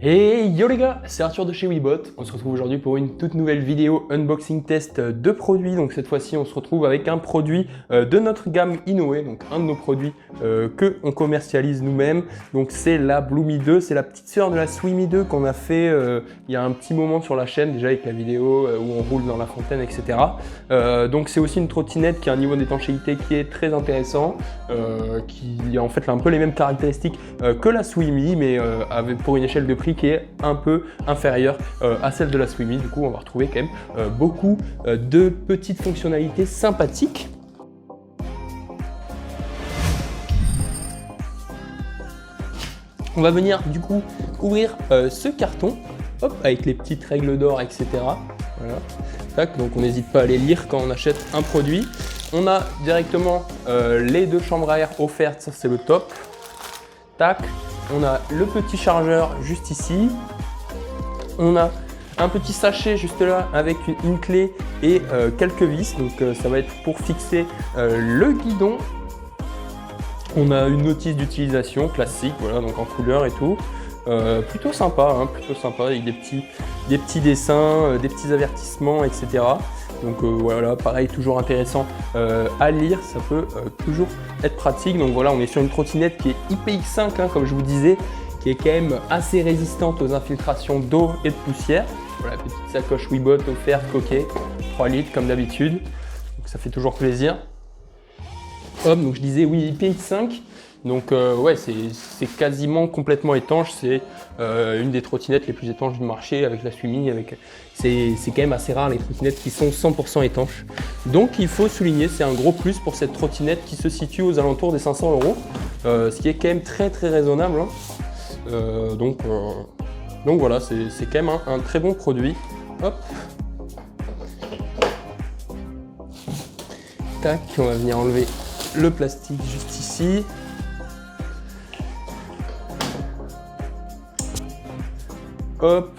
Hey yo les gars, c'est Arthur de chez Weebot. On se retrouve aujourd'hui pour une toute nouvelle vidéo unboxing test de produits. Donc cette fois-ci, on se retrouve avec un produit de notre gamme Inoue, donc un de nos produits que on commercialise nous-mêmes. Donc c'est la Bloomy 2, c'est la petite sœur de la Swimmy 2 qu'on a fait il y a un petit moment sur la chaîne déjà avec la vidéo où on roule dans la fontaine, etc. Donc c'est aussi une trottinette qui a un niveau d'étanchéité qui est très intéressant, qui en fait a un peu les mêmes caractéristiques que la Swimmy, mais pour une échelle de prix qui est un peu inférieure à celle de la Swimmy. Du coup, on va retrouver quand même beaucoup de petites fonctionnalités sympathiques. On va venir du coup ouvrir ce carton, hop, avec les petites règles d'or, etc. Voilà. Tac, donc on n'hésite pas à les lire quand on achète un produit. On a directement les deux chambres à air offertes, ça c'est le top. Tac. On a le petit chargeur juste ici. On a un petit sachet juste là avec une clé et quelques vis. Donc ça va être pour fixer le guidon. On a une notice d'utilisation classique, voilà, donc en couleur et tout. Plutôt sympa, hein, plutôt sympa, avec des petits dessins, des petits avertissements, etc. Donc voilà, pareil, toujours intéressant à lire, ça peut toujours être pratique. Donc voilà, on est sur une trottinette qui est IPX5, hein, comme je vous disais, qui est quand même assez résistante aux infiltrations d'eau et de poussière. Voilà, petite sacoche Weebot offerte, coquet, 3 litres comme d'habitude, donc ça fait toujours plaisir. Hop, donc je disais oui, IPX5. Donc ouais, c'est quasiment complètement étanche, c'est une des trottinettes les plus étanches du marché avec la Swimmy. C'est quand même assez rare les trottinettes qui sont 100% étanches. Donc il faut souligner, c'est un gros plus pour cette trottinette qui se situe aux alentours des 500 €, ce qui est quand même très raisonnable. Hein. Donc voilà, c'est quand même un très bon produit. Hop. Tac, on va venir enlever le plastique juste ici. Hop.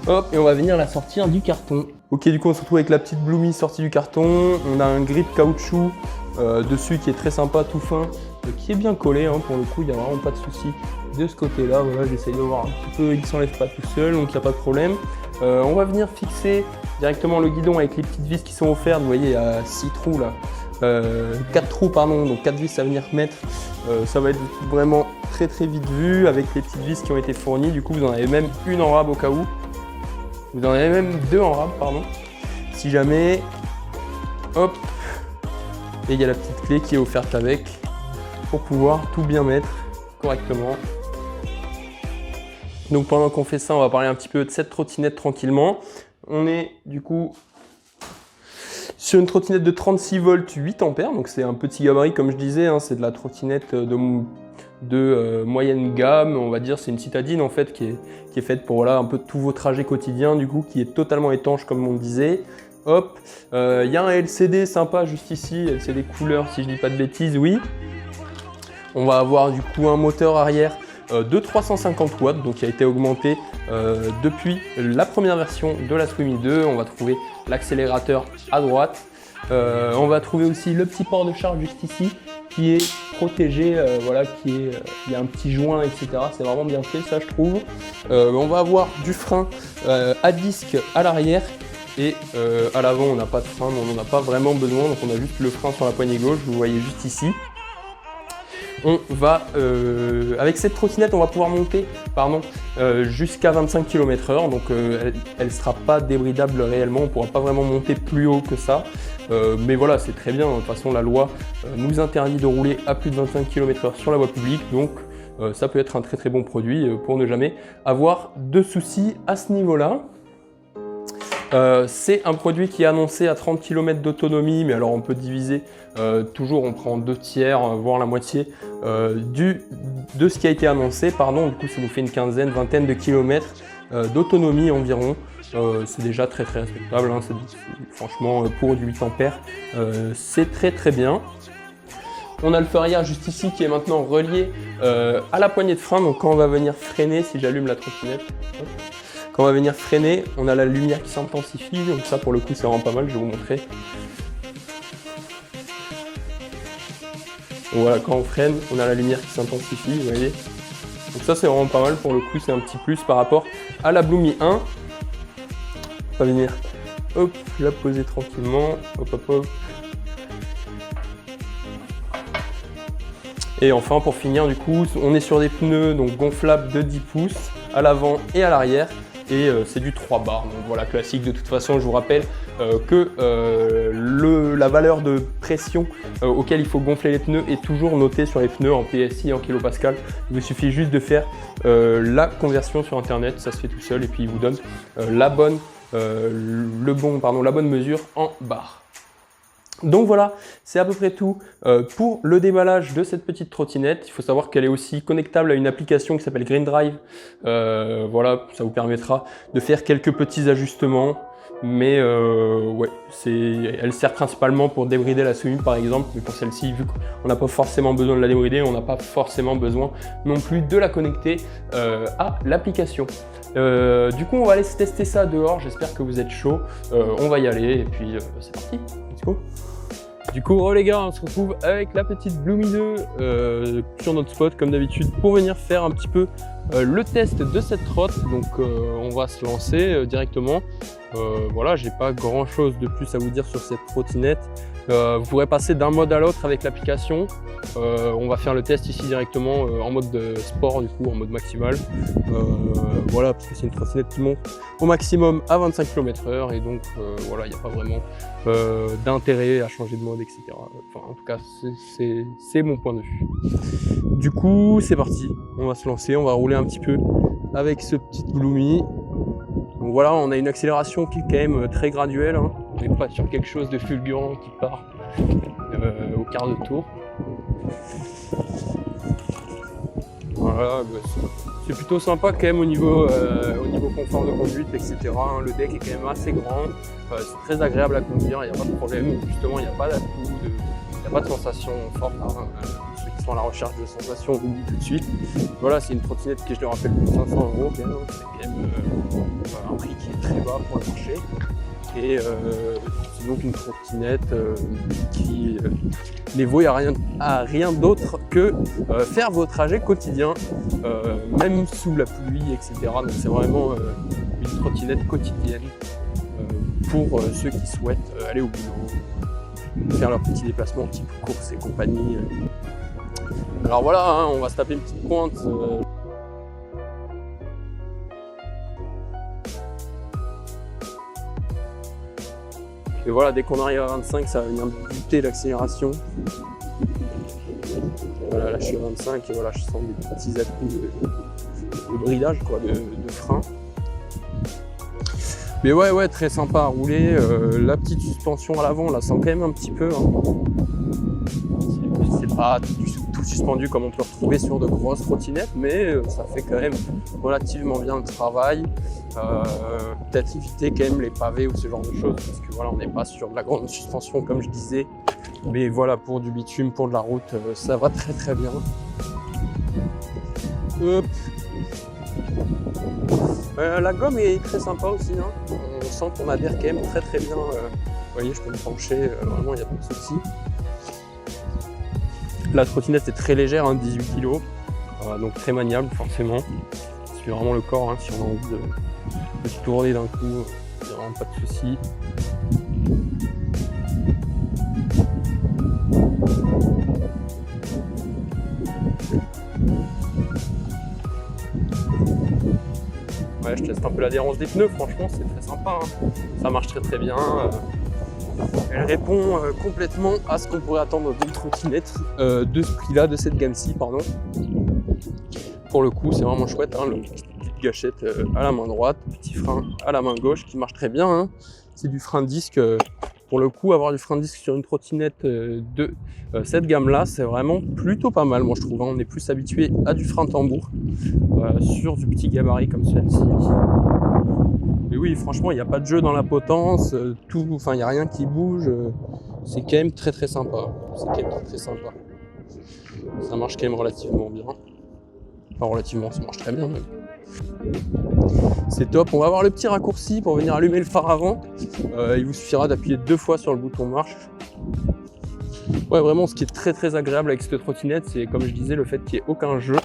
Hop, et on va venir la sortir du carton. Ok, du coup on se retrouve avec la petite Bloomy sortie du carton. On a un grip caoutchouc dessus qui est très sympa, tout fin, qui est bien collé, hein, pour le coup, il n'y a vraiment pas de souci de ce côté-là. Voilà, j'essaye de voir un petit peu, il ne s'enlève pas tout seul, donc il n'y a pas de problème. On va venir fixer directement le guidon avec les petites vis qui sont offertes. Vous voyez, il y a 6 trous là. 4 trous, pardon, donc 4 vis à venir mettre. Ça va être vraiment très vite vu avec les petites vis qui ont été fournies. Du coup, vous en avez même une en rab au cas où. Vous en avez même 2 en rab, pardon. Si jamais, hop, et il y a la petite clé qui est offerte avec pour pouvoir tout bien mettre correctement. Donc pendant qu'on fait ça, on va parler un petit peu de cette trottinette tranquillement. On est du coup sur une trottinette de 36 volts 8 ampères, donc c'est un petit gabarit comme je disais, hein, c'est de la trottinette de moyenne gamme, on va dire, c'est une citadine en fait qui est faite pour voilà, un peu tous vos trajets quotidiens, du coup qui est totalement étanche comme on disait. Hop, il y a un LCD sympa juste ici, LCD couleur si je dis pas de bêtises, oui. On va avoir du coup un moteur arrière de 350 watts, donc qui a été augmenté depuis la première version de la Swimmy 2. On va trouver l'accélérateur à droite. On va trouver aussi le petit port de charge juste ici qui est protégé, voilà, il y a un petit joint, etc. C'est vraiment bien fait, ça je trouve. On va avoir du frein à disque à l'arrière et à l'avant on n'a pas de frein, on n'en a pas vraiment besoin, donc on a juste le frein sur la poignée gauche, vous voyez juste ici. On va, avec cette trottinette, on va pouvoir monter jusqu'à 25 km/h, donc elle ne sera pas débridable réellement, on ne pourra pas vraiment monter plus haut que ça. Mais voilà, c'est très bien, de toute façon la loi nous interdit de rouler à plus de 25 km/h sur la voie publique, donc ça peut être un très bon produit pour ne jamais avoir de soucis à ce niveau-là. C'est un produit qui est annoncé à 30 km d'autonomie, mais alors on peut diviser, toujours on prend 2 tiers, voire la moitié de ce qui a été annoncé, pardon, du coup ça nous fait une quinzaine, vingtaine de kilomètres d'autonomie environ. C'est déjà très respectable, hein, franchement pour du 8 ampères, c'est très bien. On a le feu arrière juste ici qui est maintenant relié à la poignée de frein, donc quand on va venir freiner, si j'allume la trottinette, hop, quand on va venir freiner, on a la lumière qui s'intensifie, donc ça pour le coup c'est vraiment pas mal, je vais vous montrer. Donc voilà, quand on freine, on a la lumière qui s'intensifie, vous voyez. Donc ça c'est vraiment pas mal pour le coup, c'est un petit plus par rapport à la Bloomy 1. On va venir, hop, la poser tranquillement, hop hop hop. Et enfin pour finir du coup, on est sur des pneus donc gonflables de 10 pouces à l'avant et à l'arrière. Et c'est du 3 bars, donc voilà, classique. De toute façon, je vous rappelle que la valeur de pression auquel il faut gonfler les pneus est toujours notée sur les pneus en PSI et en kilopascal. Il vous suffit juste de faire la conversion sur internet, ça se fait tout seul, et puis il vous donne la bonne mesure en bars. Donc voilà, c'est à peu près tout pour le déballage de cette petite trottinette. Il faut savoir qu'elle est aussi connectable à une application qui s'appelle Green Drive. Voilà, ça vous permettra de faire quelques petits ajustements. Mais ouais, elle sert principalement pour débrider la Summit par exemple. Mais pour celle-ci, vu qu'on n'a pas forcément besoin de la débrider, on n'a pas forcément besoin non plus de la connecter à l'application. Du coup, on va aller tester ça dehors. J'espère que vous êtes chaud. On va y aller et puis c'est parti. Let's go. Du coup, les gars, on se retrouve avec la petite Bloomy 2 sur notre spot comme d'habitude pour venir faire un petit peu le test de cette trotte. Donc on va se lancer directement. Voilà, j'ai pas grand chose de plus à vous dire sur cette trottinette. Vous pourrez passer d'un mode à l'autre avec l'application. On va faire le test ici directement en mode de sport, du coup en mode maximal. Voilà, parce que c'est une trottinette qui monte au maximum à 25 km/h et donc voilà, il n'y a pas vraiment d'intérêt à changer de mode, etc. Enfin, en tout cas, c'est mon point de vue. Du coup, c'est parti. On va se lancer, on va rouler un petit peu avec ce petit Bloomy. Donc voilà, on a une accélération qui est quand même très graduelle, hein. On n'est pas sur quelque chose de fulgurant qui part au quart de tour. Voilà, c'est plutôt sympa quand même au niveau confort de conduite, etc. Le deck est quand même assez grand, c'est très agréable à conduire, il n'y a pas de problème. Justement, il n'y a pas d'atout, il n'y a pas de sensation forte. Hein. Ceux qui sont à la recherche de sensations, vous le dites tout de suite. Voilà, c'est une trottinette qui, je le rappelle, coûte 500 €. C'est quand même un prix qui est très bas pour le marché. Et c'est donc une trottinette qui n'est vouée à rien d'autre que faire vos trajets quotidiens, même sous la pluie, etc. Donc c'est vraiment une trottinette quotidienne pour ceux qui souhaitent aller au boulot, faire leurs petits déplacements type courses et compagnie. Alors voilà, hein, on va se taper une petite pointe. Et voilà, dès qu'on arrive à 25, ça va venir buter l'accélération. Voilà, là je suis à 25 et voilà, je sens des petits à-coups de bridage, quoi, de frein. Mais ouais, très sympa à rouler. La petite suspension à l'avant, on la sent quand même un petit peu. Hein. C'est pas tout suspendu comme on peut retrouver sur de grosses trottinettes, mais ça fait quand même relativement bien le travail. Peut-être éviter quand même les pavés ou ce genre de choses, parce que voilà, on n'est pas sur de la grande suspension comme je disais, mais voilà, pour du bitume, pour de la route, ça va très bien. Hop. La gomme est très sympa aussi, hein. On sent qu'on adhère quand même très bien. Vous voyez, je peux me pencher, vraiment il n'y a pas de souci. La trottinette est très légère, hein, 18 kg, donc très maniable forcément. C'est vraiment le corps, hein, si on a envie de se tourner d'un coup, il n'y a vraiment pas de souci. Ouais, je teste un peu l'adhérence des pneus, franchement c'est très sympa, hein. Ça marche très bien. Elle répond complètement à ce qu'on pourrait attendre d'une trottinette de ce prix-là, de cette gamme-ci, pardon. Pour le coup, c'est vraiment chouette, hein, petite gâchette à la main droite, petit frein à la main gauche qui marche très bien, hein. C'est du frein de disque. Pour le coup, avoir du frein de disque sur une trottinette de cette gamme-là, c'est vraiment plutôt pas mal, moi je trouve, hein. On est plus habitué à du frein tambour sur du petit gabarit comme celle-ci. Mais oui, franchement, il n'y a pas de jeu dans la potence, il n'y a rien qui bouge. C'est quand même très sympa. C'est quand même très sympa. Ça marche quand même relativement bien. Enfin, relativement, ça marche très bien même. C'est top. On va avoir le petit raccourci pour venir allumer le phare avant. Il vous suffira d'appuyer 2 fois sur le bouton marche. Ouais, vraiment, ce qui est très agréable avec cette trottinette, c'est comme je disais, le fait qu'il n'y ait aucun jeu.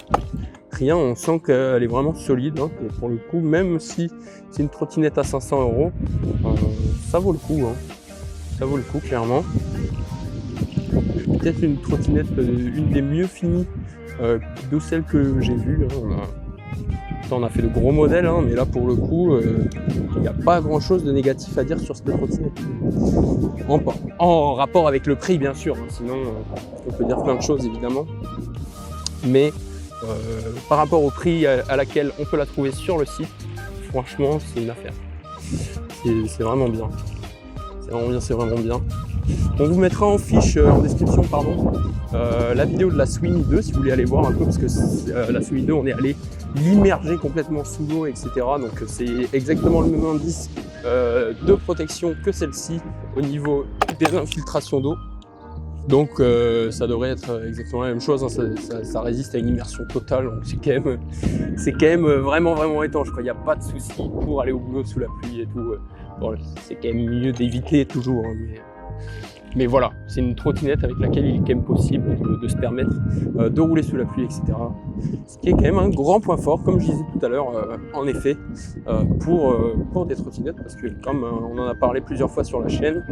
Rien, on sent qu'elle est vraiment solide. Hein, et pour le coup, même si c'est une trottinette à 500 €, ça vaut le coup. Hein. Ça vaut le coup, clairement. Peut-être une trottinette, une des mieux finies de celles que j'ai vues. Hein. On a fait de gros modèles, hein, mais là pour le coup, il n'y a pas grand chose de négatif à dire sur cette trottinette. En rapport avec le prix, bien sûr, hein, sinon on peut dire plein de choses évidemment. Mais par rapport au prix à laquelle on peut la trouver sur le site, franchement, c'est une affaire. C'est vraiment bien. C'est vraiment bien. On vous mettra en fiche, en description, pardon, la vidéo de la Swimi 2 si vous voulez aller voir un peu, parce que la Swimi 2, on est allé l'immerger complètement sous l'eau, etc. Donc c'est exactement le même indice de protection que celle-ci au niveau des infiltrations d'eau. Donc ça devrait être exactement la même chose, hein. Ça résiste à une immersion totale, donc c'est quand même vraiment étanche, quoi. Il n'y a pas de souci pour aller au boulot sous la pluie et tout. Bon, c'est quand même mieux d'éviter toujours, hein, mais voilà, c'est une trottinette avec laquelle il est quand même possible de se permettre de rouler sous la pluie, etc. Ce qui est quand même un grand point fort, comme je disais tout à l'heure, en effet, pour des trottinettes, parce que comme on en a parlé plusieurs fois sur la chaîne,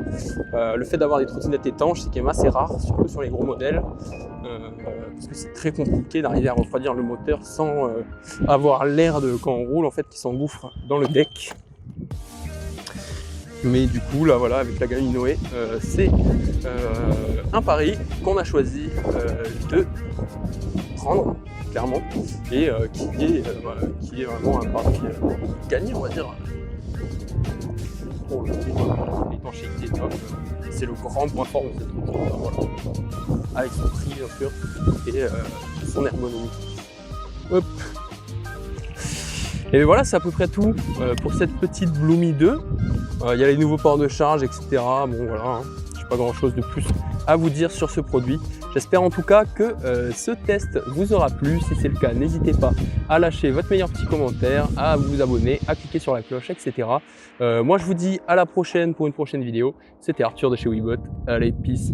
le fait d'avoir des trottinettes étanches, c'est quand même assez rare, surtout sur les gros modèles, parce que c'est très compliqué d'arriver à refroidir le moteur sans avoir l'air de quand on roule, en fait, qui s'engouffre dans le deck. Mais du coup, là voilà, avec la Galine Noé, c'est un pari qu'on a choisi de prendre, clairement, et qui est vraiment un pari gagné, on va dire. Pour l'étanchéité top, c'est le grand point fort de cette trottinette, voilà. Avec son prix, bien sûr, et son ergonomie. Hop. Et voilà, c'est à peu près tout pour cette petite Bloomy 2. Il y a les nouveaux ports de charge, etc. Bon voilà, hein, je n'ai pas grand chose de plus à vous dire sur ce produit. J'espère en tout cas que ce test vous aura plu. Si c'est le cas, n'hésitez pas à lâcher votre meilleur petit commentaire, à vous abonner, à cliquer sur la cloche, etc. Moi je vous dis à la prochaine pour une prochaine vidéo. C'était Arthur de chez Webot. Allez, peace.